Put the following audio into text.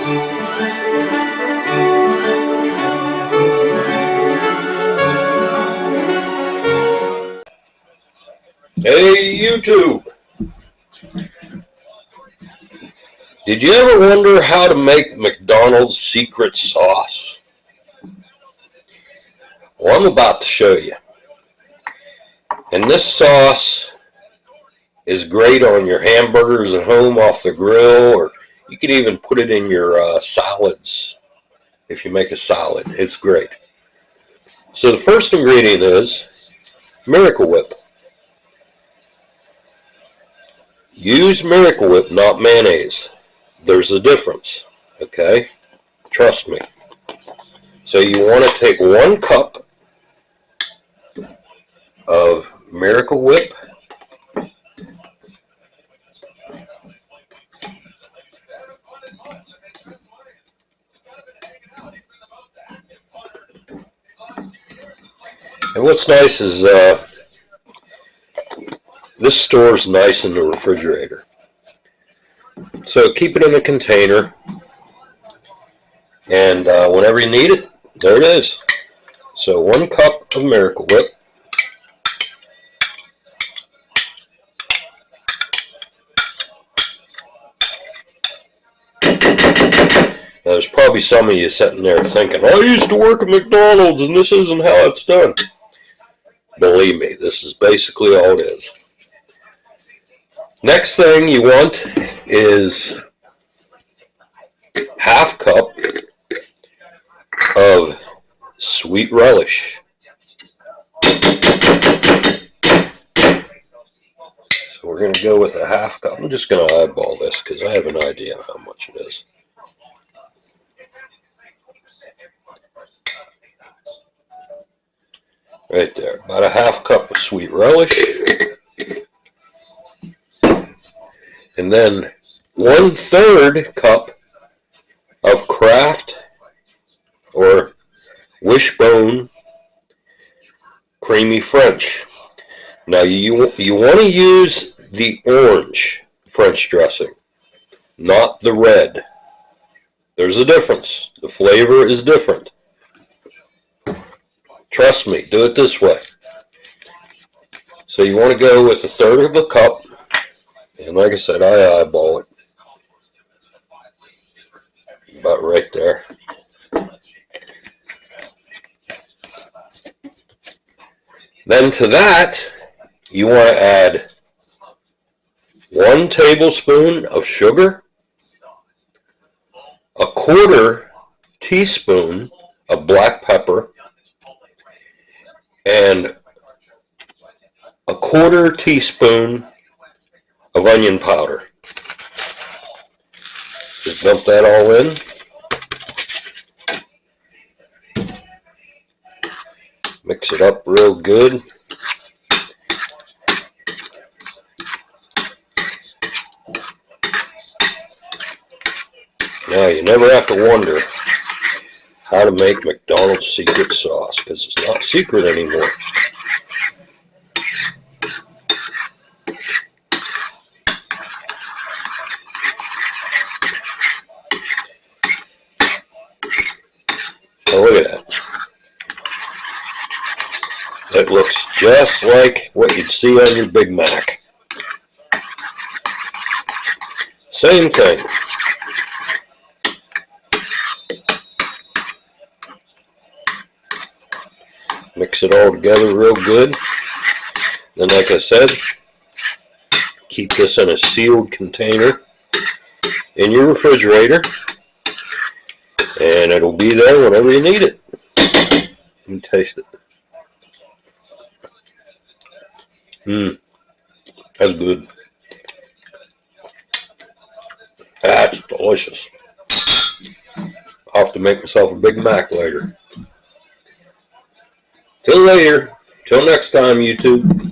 Hey YouTube! Did you ever wonder how to make McDonald's secret sauce? Well, I'm about to show you. And this sauce is great on your hamburgers at home off the grill, or you could even put it in your salads if you make a salad. It's great. So the first ingredient is Miracle Whip. Use Miracle Whip, not mayonnaise. There's a difference, okay? Trust me. So you want to take 1 cup of Miracle Whip. And what's nice is this stores nice in the refrigerator. So keep it in a container, and whenever you need it, there it is. So 1 cup of Miracle Whip. Now, there's probably some of you sitting there thinking, I used to work at McDonald's and this isn't how it's done. Believe me, this is basically all it is. Next thing you want is ½ cup of sweet relish. So we're going to go with a ½ cup. I'm just going to eyeball this because I have an idea how much it is. Right there, about a ½ cup of sweet relish. And then 1/3 cup of Kraft or Wishbone creamy French. Now you want to use the orange French dressing, not the red. There's a difference. The flavor is different. Trust me, do it this way. So you want to go with 1/3 cup. And like I said, I eyeball it. About right there. Then to that, you want to add 1 tablespoon of sugar, 1/4 teaspoon of black pepper, and 1/4 teaspoon of onion powder. Just dump that all in. Mix it up real good. Now you never have to wonder how to make McDonald's secret sauce, because it's not secret anymore. Oh, look at that. It looks just like what you'd see on your Big Mac. Same thing. Mix it all together real good. Then, like I said, keep this in a sealed container in your refrigerator, and it'll be there whenever you need it. Let me taste it. That's good. That's delicious. I'll have to make myself a Big Mac later. Till later. Till next time, YouTube.